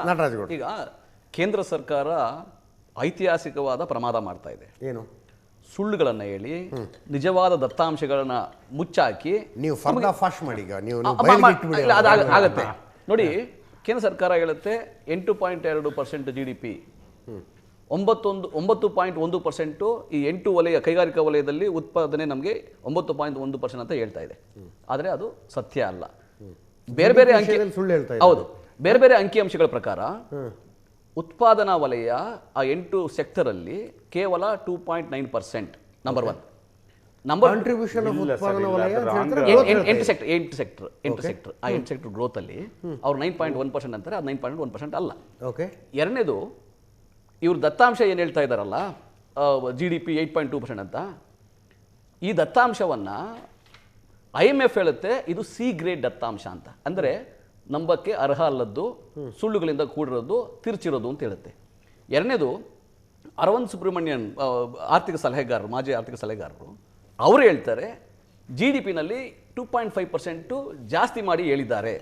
ನಟರಾಜಗೌಡ, ಈಗ ಕೇಂದ್ರ ಸರ್ಕಾರ ಐತಿಹಾಸಿಕವಾದ ಪ್ರಮಾದ ಮಾಡ್ತಾ ಇದೆ. ಏನು ಸುಳ್ಳುಗಳನ್ನ ಹೇಳಿ ನಿಜವಾದ ದತ್ತಾಂಶಗಳನ್ನ ಮುಚ್ಚಾಕಿ ನೀವು ಫಾಸ್ಟ್ ಮಾಡಿ ಈಗ ನೀವು ಆಗತ್ತೆ ನೋಡಿ. ಕೇಂದ್ರ ಸರ್ಕಾರ ಹೇಳುತ್ತೆ 8.2% GDP, 9.1% ಈ 8 ವಲಯ ಕೈಗಾರಿಕಾ ವಲಯದಲ್ಲಿ ಉತ್ಪಾದನೆ ನಮಗೆ 9.1% ಅಂತ ಹೇಳ್ತಾ ಇದೆ. ಆದರೆ ಅದು ಸತ್ಯ ಅಲ್ಲ. ಬೇರೆ ಬೇರೆ ಹೌದು, ಬೇರೆ ಬೇರೆ ಅಂಕಿಅಂಶಗಳ ಪ್ರಕಾರ ಉತ್ಪಾದನಾ ವಲಯ ಆ 8 ಸೆಕ್ಟರ್ ಅಲ್ಲಿ ಕೇವಲ 2.9%. ನಂಬರ್ 1. ನಂಬರ್ 8 ಸೆಕ್ಟರ್ ಆ 8 ಸೆಕ್ಟರ್ ಗ್ರೋತ್ ಅಲ್ಲಿ ಅವ್ರು 9.1% ಅಂತಾರೆ. ಅದು 9.1% ಅಲ್ಲ. ಎರಡನೇದು, ಇವ್ರ ದತ್ತಾಂಶ ಏನು ಹೇಳ್ತಾ ಇದ್ದಾರಲ್ಲ GDP 8.2% ಅಂತ, ಈ ದತ್ತಾಂಶವನ್ನ IMF ಹೇಳುತ್ತೆ ಇದು ಸಿ ಗ್ರೇಡ್ ದತ್ತಾಂಶ ಅಂತ. ಅಂದರೆ ನಂಬಕ್ಕೆ ಅರ್ಹ ಅಲ್ಲದ್ದು, ಸುಳ್ಳುಗಳಿಂದ ಕೂಡಿರೋದು, ತಿರ್ಚಿರೋದು ಅಂತ ಹೇಳುತ್ತೆ. ಎರಡನೇದು, ಅರವಿಂದ್ ಸುಬ್ರಹ್ಮಣ್ಯನ್ ಆರ್ಥಿಕ ಸಲಹೆಗಾರರು, ಮಾಜಿ ಆರ್ಥಿಕ ಸಲಹೆಗಾರರು, ಅವರು ಹೇಳ್ತಾರೆ GDPನಲ್ಲಿ 2.5% ಜಾಸ್ತಿ ಮಾಡಿ ಹೇಳಿದ್ದಾರೆ.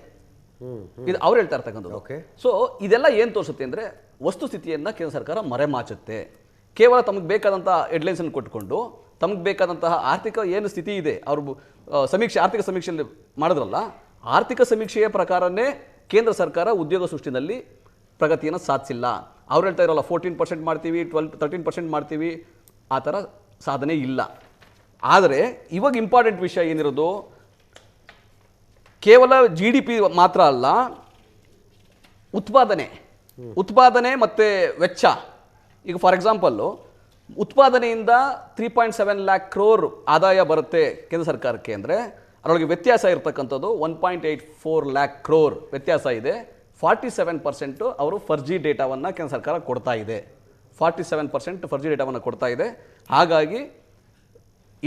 ಇದು ಅವ್ರು ಹೇಳ್ತಾ ಇರ್ತಕ್ಕಂಥದ್ದು. ಸೊ ಇದೆಲ್ಲ ಏನು ತೋರಿಸುತ್ತೆ ಅಂದರೆ ವಸ್ತುಸ್ಥಿತಿಯನ್ನು ಕೇಂದ್ರ ಸರ್ಕಾರ ಮರೆಮಾಚುತ್ತೆ. ಕೇವಲ ತಮಗೆ ಬೇಕಾದಂಥ ಹೆಡ್ಲೈನ್ಸನ್ನು ಕೊಟ್ಟುಕೊಂಡು ತಮಗೆ ಬೇಕಾದಂತಹ ಆರ್ಥಿಕ ಏನು ಸ್ಥಿತಿ ಇದೆ ಅವರು ಆರ್ಥಿಕ ಸಮೀಕ್ಷೆಯಲ್ಲಿ ಮಾಡಿದ್ರಲ್ಲ, ಆರ್ಥಿಕ ಸಮೀಕ್ಷೆಯ ಪ್ರಕಾರನೇ ಕೇಂದ್ರ ಸರ್ಕಾರ ಉದ್ಯೋಗ ಸೃಷ್ಟಿನಲ್ಲಿ ಪ್ರಗತಿಯನ್ನು ಸಾಧಿಸಿಲ್ಲ. ಅವ್ರು ಹೇಳ್ತಾ ಇರೋಲ್ಲ 14% ಮಾಡ್ತೀವಿ, 13% ಮಾಡ್ತೀವಿ, ಆ ಥರ ಸಾಧನೆ ಇಲ್ಲ. ಆದರೆ ಇವಾಗ ಇಂಪಾರ್ಟೆಂಟ್ ವಿಷಯ ಏನಿರೋದು, ಕೇವಲ GDP ಮಾತ್ರ ಅಲ್ಲ, ಉತ್ಪಾದನೆ ಮತ್ತು ವೆಚ್ಚ. ಈಗ ಫಾರ್ ಎಕ್ಸಾಂಪಲ್ಲು ಉತ್ಪಾದನೆಯಿಂದ 3.7 lakh crore ಆದಾಯ ಬರುತ್ತೆ ಕೇಂದ್ರ ಸರ್ಕಾರಕ್ಕೆ ಅಂದರೆ ಅದರೊಳಗೆ ವ್ಯತ್ಯಾಸ ಇರತಕ್ಕಂಥದ್ದು 1.84 lakh crore ವ್ಯತ್ಯಾಸ ಇದೆ. 47% ಅವರು ಫರ್ಜಿ ಡೇಟಾವನ್ನು ಕೇಂದ್ರ ಸರ್ಕಾರ ಕೊಡ್ತಾ ಇದೆ. 47% ಫರ್ಜಿ ಡೇಟಾವನ್ನು ಕೊಡ್ತಾ ಇದೆ. ಹಾಗಾಗಿ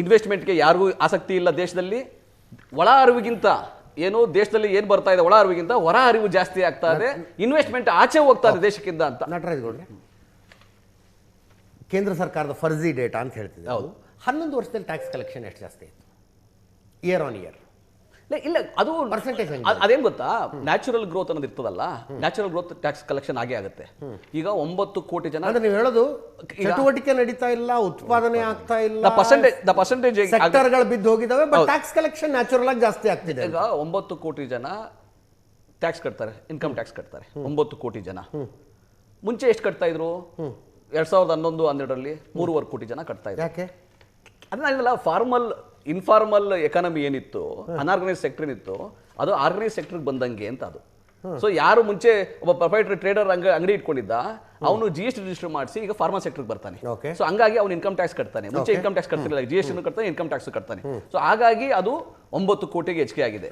ಇನ್ವೆಸ್ಟ್ಮೆಂಟ್ಗೆ ಯಾರಿಗೂ ಆಸಕ್ತಿ ಇಲ್ಲ ದೇಶದಲ್ಲಿ. ಒಳ ಅರಿವಿಗಿಂತ ಏನು ದೇಶದಲ್ಲಿ ಏನು ಬರ್ತಾ ಇದೆ, ಒಳ ಅರಿವಿಗಿಂತ ಹೊರ ಅರಿವು ಜಾಸ್ತಿ ಆಗ್ತಾ ಇದೆ. ಇನ್ವೆಸ್ಟ್ಮೆಂಟ್ ಆಚೆ ಹೋಗ್ತಾ ಇದೆ ದೇಶಕ್ಕಿಂತ ಅಂತ. ನಟರಾಜಗೌಡ್ರೆ, ಕೇಂದ್ರ ಸರ್ಕಾರದ ಫರ್ಜಿ ಡೇಟಾ ಅಂತ ಹೇಳ್ತಿದೆ. ಹೌದು, 11 ವರ್ಷದಲ್ಲಿ ಟ್ಯಾಕ್ಸ್ ಕಲೆಕ್ಷನ್ ಎಷ್ಟು ಜಾಸ್ತಿ ಆಯಿತು ಇಯರ್ ಆನ್ ಇಯರ್? ಇಲ್ಲ, ಅದು ಪರ್ಸೆಂಟೇಜ್ ಅದೇನು ಗೊತ್ತಾ, ನ್ಯಾಚುರಲ್ ಗ್ರೋತ್ ಅನ್ನೋದು ಇರ್ತದಲ್ಲ, ನ್ಯಾಚುರಲ್ ಗ್ರೋತ್ ಟ್ಯಾಕ್ಸ್ ಕಲೆಕ್ಷನ್ ಆಗೇ ಆಗುತ್ತೆ. ಈಗ 9 ಕೋಟಿ ಜನ ಅಂದ್ರೆ ನೀವು ಹೇಳೋದು ಚಟುವಟಿಕೆ ನಡೀತಾ ಇಲ್ಲ, ಉತ್ಪಾದನೆ ಆಗ್ತಾ ಇಲ್ಲ, ದ ಪರ್ಸೆಂಟೇಜ್ ಸೆಕ್ಟರ್ಗಳು ಬಿದ್ದು ಹೋಗಿದಾವೆ, ಬಟ್ ಟ್ಯಾಕ್ಸ್ ಕಲೆಕ್ಷನ್ ನ್ಯಾಚುರಲ್ ಆಗಿ ಜಾಸ್ತಿ ಆಗ್ತಿದೆ. ಈಗ 9 ಕೋಟಿ ಜನ ಟ್ಯಾಕ್ಸ್ ಕಟ್ತಾರೆ, ಇನ್ಕಮ್ ಟ್ಯಾಕ್ಸ್ ಕಟ್ತಾರೆ. 9 ಕೋಟಿ ಜನ ಮುಂಚೆ ಎಷ್ಟು ಕಟ್ತಾ ಇದ್ರು? 2011-12ರಲ್ಲಿ 3.5 ಕೋಟಿ ಜನ ಕಟ್ತಾ ಇದ್ರು. ಯಾಕೆ? ಅದನ್ನ ಇನ್ಫಾರ್ಮಲ್ ಎಕಾನಮಿ ಏನಿತ್ತು, ಅನ್ಆರ್ಗನೈಸ್ ಸೆಕ್ಟರ್ ಏನಿತ್ತು, ಅದು ಆರ್ಗನೈಸ್ ಸೆಕ್ಟರ್ಗೆ ಬಂದಂಗೆ ಅಂತ ಅದು. ಸೊ ಯಾರು ಮುಂಚೆ ಒಬ್ಬ ಪ್ರೊಪ್ರೈಟರಿ ಟ್ರೇಡರ್ ಅಂಗಡಿ ಇಟ್ಕೊಂಡಿದ್ದ, ಅವನು GST ರಿಜಿಸ್ಟರ್ ಮಾಡಿಸಿ ಈಗ ಫಾರ್ಮಾ ಸೆಕ್ಟರ್ಗೆ ಬರ್ತಾನೆ. ಸೊ ಹಂಗಾಗಿ ಅವನು ಇನ್ಕಮ್ ಟ್ಯಾಕ್ಸ್ ಕಟ್ತಾನೆ. ಮುಂಚೆ ಇನ್ಕಮ್ ಟ್ಯಾಕ್ಸ್ ಕಟ್ತಿರಲಿಲ್ಲ, GST ಕಟ್ತಾನೆ, ಇನ್ಕಮ್ ಟ್ಯಾಕ್ಸ್ ಕಟ್ತಾನೆ. ಸೊ ಹಾಗಾಗಿ ಅದು 9 ಕೋಟಿಗೆ ಹೆಚ್ಚಿಗೆ ಆಗಿದೆ.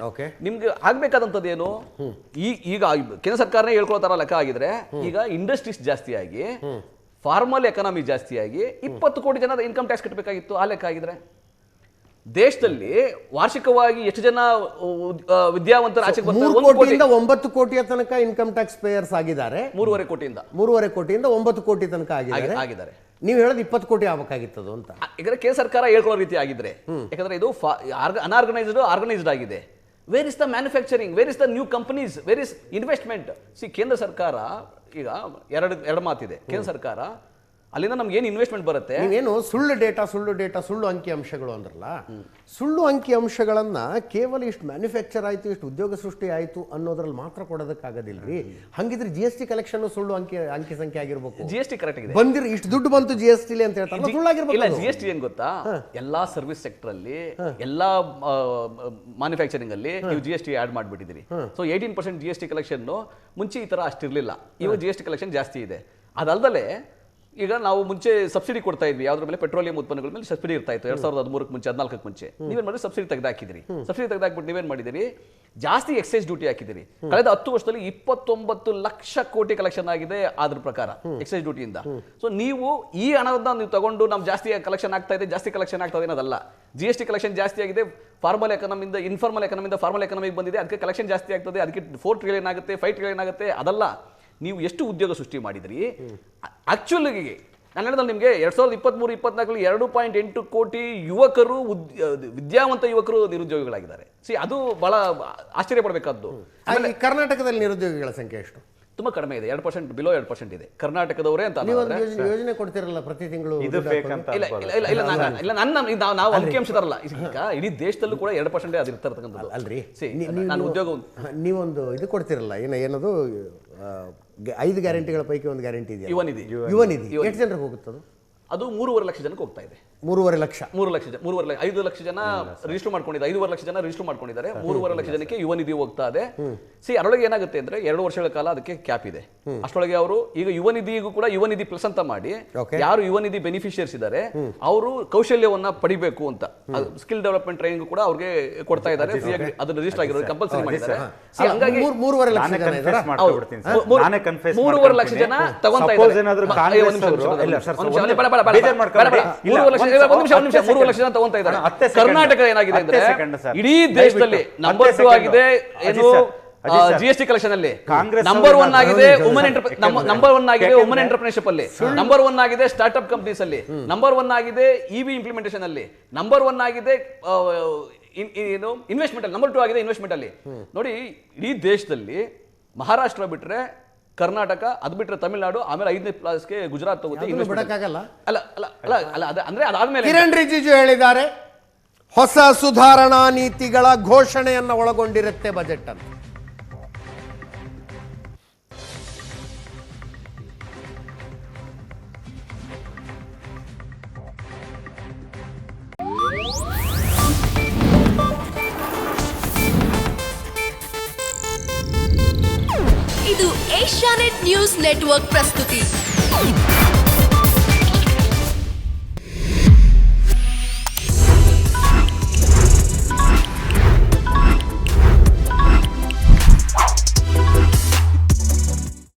ನಿಮ್ಗೆ ಆಗ್ಬೇಕಾದಂಥದ್ದು ಏನು, ಈಗ ಕೇಂದ್ರ ಸರ್ಕಾರನೇ ಹೇಳ್ಕೊಳ್ತಾರ ಲೆಕ್ಕ ಆಗಿದ್ರೆ, ಈಗ ಇಂಡಸ್ಟ್ರೀಸ್ ಜಾಸ್ತಿ ಆಗಿ ಫಾರ್ಮಲ್ ಎಕಾನಮಿ ಜಾಸ್ತಿ ಆಗಿ 20 ಕೋಟಿ ಜನ ಇನ್ಕಮ್ ಟ್ಯಾಕ್ಸ್ ಕಟ್ಟಬೇಕಾಗಿತ್ತು. ಆ ಲೆಕ್ಕ ಆಗಿದ್ರೆ ದೇಶದಲ್ಲಿ ವಾರ್ಷಿಕವಾಗಿ ಎಷ್ಟು ಜನ ವಿದ್ಯಾವಂತರ ಆಚೆಗೆ ಬರ್ತಾರೆ? 3 ಕೋಟಿಯಿಂದ 9 ಕೋಟಿಯ ತನಕ ಇನ್ಕಮ್ ಟ್ಯಾಕ್ಸ್ ಪೇಯರ್ಸ್ ಆಗಿದ್ದಾರೆ. 3.5 ಕೋಟಿಯಿಂದ 9 ಕೋಟಿ ತನಕ ಆಗಿದ್ದಾರೆ. ನೀವು ಹೇಳೋದು 20 ಕೋಟಿ ಆಗಬೇಕಾಗಿತ್ತು ಅಂತ. ಯಾಕಂದ್ರೆ ಕೇಂದ್ರ ಸರ್ಕಾರ ಹೇಳ್ಕೊಳ್ಳೋ ರೀತಿ ಆಗಿದ್ರೆ, ಯಾಕಂದ್ರೆ ಇದು ಅನ್ಆರ್ಗನೈಸ್ಡ್ ಆರ್ಗನೈಸ್ಡ್ ಆಗಿದೆ. Where is the manufacturing, where is the new companies, where is investment? ಕೇಂದ್ರ ಸರ್ಕಾರ ಈಗ ಎರಡು ಮಾತಿದೆ. ಕೇಂದ್ರ ಸರ್ಕಾರ ಅಲ್ಲಿಂದ ನಮ್ಗೆ ಏನು ಇನ್ವೆಸ್ಟ್ಮೆಂಟ್ ಬರುತ್ತೆ? ನೀವೇನು ಸುಳ್ಳು ಡೇಟಾ, ಸುಳ್ಳು ಅಂಕಿ ಅಂಶಗಳು ಅಂದ್ರಲ್ಲ, ಸುಳ್ಳು ಅಂಕಿ ಅಂಶಗಳನ್ನ ಕೇವಲ ಇಷ್ಟು ಮ್ಯಾನುಫ್ಯಾಕ್ಚರ್ ಆಯ್ತು, ಇಷ್ಟು ಉದ್ಯೋಗ ಸೃಷ್ಟಿ ಆಯ್ತು ಅನ್ನೋದ್ರಲ್ಲಿ ಮಾತ್ರ ಕೊಡೋದಕ್ಕಾಗೋದಿಲ್ರಿ. ಹಂಗಿದ್ರೆ GST ಕಲೆಕ್ಷನ್ ಸುಳ್ಳು ಅಂಕಿ ಸಂಖ್ಯೆ ಆಗಿರ್ಬೇಕು. GST ಕರೆಕ್ಟ್ ಆಗಿದೆ, ಬಂದಿರಿ ಇಷ್ಟು ದುಡ್ಡು ಬಂತು GST ಅಂತ ಹೇಳ್ತಾರೆ, ಸುಳ್ಳಾಗಿರ್ಬೇಕು. ಇಲ್ಲ, GST ಏನ್ ಗೊತ್ತಾ, ಎಲ್ಲಾ ಸರ್ವಿಸ್ ಸೆಕ್ಟರ್ ಅಲ್ಲಿ, ಎಲ್ಲಾ ಮ್ಯಾನುಫ್ಯಾಕ್ಚರಿಂಗ್ ಅಲ್ಲಿ ನೀವು GST ಆಡ್ ಮಾಡ್ಬಿಟ್ಟಿದ್ದೀರಿ. ಸೊ 18% GST ಕಲೆಕ್ಷನ್ ಮುಂಚೆ ಈ ತರ ಅಷ್ಟಿರ್ಲಿಲ್ಲ. ಇವಾಗ GST ಕಲೆಕ್ಷನ್ ಜಾಸ್ತಿ ಇದೆ. ಅದಲ್ದಲೆ ಈಗ ನಾವು ಮುಂಚೆ ಸಬ್ಸಿಡಿ ಕೊಡ್ತಾ ಇದ್ವಿ, ಯಾವ್ದ್ರ ಮೇಲೆ? ಪೆಟ್ರೋಲಿಯಂ ಉತ್ಪನ್ನಗಳ ಮೇಲೆ ಸಬ್ಸಿಡಿ ಇರ್ತಾ ಇತ್ತು 2013 ಮುಂಚೆ, 14 ಮುಂಚೆ. ನೀವೇನ್ ಮಾಡಿ ಸಬ್ಸಿಡಿ ತೆಗೆದಾಕಿದ್ರಿ. ಸಬ್ಸಿಡಿ ತೆಗೆದಾಕ್ಬಿಟ್ಟು ನೀವೇನ್ ಮಾಡಿದಿರಿ? ಜಾಸ್ತಿ ಎಕ್ಸೈಸ್ ಡ್ಯೂಟಿ ಹಾಕಿದಿರಿ. ಕಳೆದ 10 ವರ್ಷದಲ್ಲಿ 29 ಲಕ್ಷ ಕೋಟಿ ಕಲೆಕ್ಷನ್ ಆಗಿದೆ ಅದ್ರ ಪ್ರಕಾರ ಎಕ್ಸೈಸ್ ಡ್ಯೂಟಿಯಿಂದ. ಸೊ ನೀವು ಈ ಹಣದಿಂದ ನೀವು ತಗೊಂಡು ನಮ್ ಜಾಸ್ತಿ ಕಲೆಕ್ಷನ್ ಆಗ್ತಾ ಇದೆ ಅನ್ನೋದಲ್ಲ. GST ಕಲೆಕ್ಷನ್ ಜಾಸ್ತಿ ಆಗಿದೆ. ಫಾರ್ಮಲ್ ಎಕಾನಮಿಯಿಂದ ಇನ್ಫಾರ್ಮಲ್ ಎಕಾನಮಿಯಿಂದ ಫಾರ್ಮಲ್ ಎಕಾನಮಿಗೆ ಬಂದಿದೆ, ಅದಕ್ಕೆ ಕಲೆಕ್ಷನ್ ಜಾಸ್ತಿ ಆಗ್ತದೆ, ಅದಕ್ಕೆ 4 ಟ್ರಿಲಿಯನ್ ಆಗುತ್ತೆ, 5 ಟ್ರಿಲಿಯನ್ ಆಗುತ್ತೆ. ಅದಲ್ಲ, ನೀವು ಎಷ್ಟು ಉದ್ಯೋಗ ಸೃಷ್ಟಿ ಮಾಡಿದ್ರಿ ಆಕ್ಚುಲಿ. ನಾನು ಹೇಳಿದ್ರೆ ನಿಮಗೆ 2023-24 2.8 ಕೋಟಿ ಯುವಕರು, ವಿದ್ಯಾವಂತ ಯುವಕರು ನಿರುದ್ಯೋಗಿಗಳಾಗಿದ್ದಾರೆ. ಅದು ಬಹಳ ಆಶ್ಚರ್ಯ ಪಡಬೇಕಾದ್ದು. ಕರ್ನಾಟಕದಲ್ಲಿ ನಿರುದ್ಯೋಗಿಗಳ ಸಂಖ್ಯೆ ಎಷ್ಟು? ತುಂಬಾ ಕಡಿಮೆ ಇದೆ, 2%, ಬಿಲೋ 2% ಇದೆ ಕರ್ನಾಟಕದವರೇ ಅಂತ ನೀವು ಅನ್ನೋದಾದ್ರೆ- ಒಂದು ಯೋಜನೆ ಕೊಡ್ತಿರಲ್ಲ ಪ್ರತಿ ತಿಂಗಳು ಇದು ಫೇಕ್ ಅಂತ ಇಲ್ಲ ಇಲ್ಲ ಇಲ್ಲ ಇಲ್ಲ ಇಲ್ಲ ನನ್ನ ನಾವು ಅಂಕಿಅಂಶ ತರಲ್ಲ ಈಗ ಇಡೀ ದೇಶದಲ್ಲೂ ಕೂಡ 2% ಅದು ಇರ್ತಕ್ಕಂಥದ್ದು. ಅಲ್ರಿ See, ನಾನು ಉದ್ಯೋಗ ನೀವೊಂದು ಇದು ಕೊಡ್ತಿರಲ್ಲ ಏನದು 5 ಗ್ಯಾರಂಟಿಗಳ ಪೈಕಿ ಒಂದು ಗ್ಯಾರಂಟಿ ಇದೆಯಲ್ಲ, ಯುವ ನಿಧಿ ಎಷ್ಟು ಜನರಿಗೆ ಹೋಗುತ್ತದು? ಅದು 3.5 ಲಕ್ಷ ಜನಕ್ಕೆ ಹೋಗ್ತಾ ಇದೆ. 3.5 ಲಕ್ಷ 3 ಲಕ್ಷ 5 ಲಕ್ಷ ಜನ ರಿಜಿಸ್ಟರ್ ಮಾಡ್ಕೊಂಡಿದ್ದಾರೆ, 5.5 ಲಕ್ಷ ಜನ ರಿಜಿಸ್ಟರ್ ಮಾಡ್ಕೊಂಡಿದ್ದಾರೆ, 3.5 ಲಕ್ಷ ಜನಕ್ಕೆ ಯುವ ನಿಧಿ ಹೋಗ್ತಾ ಇದೆ. ಅದರೊಳಗೆ ಏನಾಗುತ್ತೆ ಅಂದ್ರೆ 2 ವರ್ಷಗಳ ಕಾಲ ಅದಕ್ಕೆ ಕ್ಯಾಪ್ ಇದೆ. ಅಷ್ಟೊಳಗೆ ಅವರು ಈಗ ಯುವ ನಿಧಿಗೂ ಕೂಡ ಯುವ ನಿಧಿ ಪ್ಲಸ್ ಅಂತ ಮಾಡಿ ಯಾರು ಯುವ ನಿಧಿ ಬೆನಿಫಿಷಿಯರ್ಸ್ ಇದ್ದಾರೆ ಅವರು ಕೌಶಲ್ಯವನ್ನ ಪಡಿಬೇಕು ಅಂತ ಸ್ಕಿಲ್ ಡೆವಲಪ್ಮೆಂಟ್ ಟ್ರೈನಿಂಗ್ ಕೂಡ ಅವ್ರಿಗೆ ಕೊಡ್ತಾ ಇದ್ದಾರೆ. ಅದನ್ನ ರಿಜಿಸ್ಟರ್ ಆಗಿರೋದು ಕಂಪಲ್ಸರಿ ಮಾಡಿದ್ದಾರೆ. ಹಂಗಾಗಿ 3.5 ಲಕ್ಷ ಜನ ಇದ್ದಾರಾ? 3.5 ಲಕ್ಷ ಜನ ತಗೊಂತಾ ಇದ್ದಾರೆ. ಕರ್ನಾಟಕ ಏನಾಗಿದೆ ಅಂದ್ರೆ ಇಡೀ ದೇಶದಲ್ಲಿ ನಂಬರ್ 2 ಆಗಿದೆ ಏನು GST ಕಲೆಕ್ಷನ್ ಅಲ್ಲಿ, ನಂಬರ್ 1 ಆಗಿದೆ ನಂಬರ್ 1 ಆಗಿದೆ ವುಮನ್ ಎಂಟರ್ಪ್ರಿನರ್ಶಿಪ್ ಅಲ್ಲಿ, ನಂಬರ್ 1 ಆಗಿದೆ ಸ್ಟಾರ್ಟ್ಅಪ್ ಕಂಪನೀಸ್ ಅಲ್ಲಿ, ನಂಬರ್ 1 ಆಗಿದೆ EV ಇಂಪ್ಲಿಮೆಂಟೇಷನ್ ಅಲ್ಲಿ, ನಂಬರ್ 1 ಆಗಿದೆ ಏನು ಇನ್ವೆಸ್ಟ್ಮೆಂಟ್ ಅಲ್ಲಿ, ನಂಬರ್ 2 ಆಗಿದೆ ಇನ್ವೆಸ್ಟ್ಮೆಂಟ್ ಅಲ್ಲಿ. ನೋಡಿ ಇಡೀ ದೇಶದಲ್ಲಿ ಮಹಾರಾಷ್ಟ್ರ ಬಿಟ್ರೆ ಕರ್ನಾಟಕ, ಅದು ಬಿಟ್ರೆ ತಮಿಳುನಾಡು, ಆಮೇಲೆ 5ನೇ ಪ್ಲೇಸ್ಗೆ ಗುಜರಾತ್ ತಗೋತೀವಿ. ಬಿಡಕ್ಕಾಗಲ್ಲ. ಅಂದ್ರೆ ಅದಾದ್ಮೇಲೆ ಕಿರಣ್ ರಿಜಿಜು ಹೇಳಿದ್ದಾರೆ ಹೊಸ ಸುಧಾರಣಾ ನೀತಿಗಳ ಘೋಷಣೆಯನ್ನ ಒಳಗೊಂಡಿರುತ್ತೆ ಬಜೆಟ್ ಅಂತ. ಇದು ಏಷ್ಯಾನೆಟ್ ನ್ಯೂಸ್ ನೆಟ್ವರ್ಕ್ ಪ್ರಸ್ತುತಿ.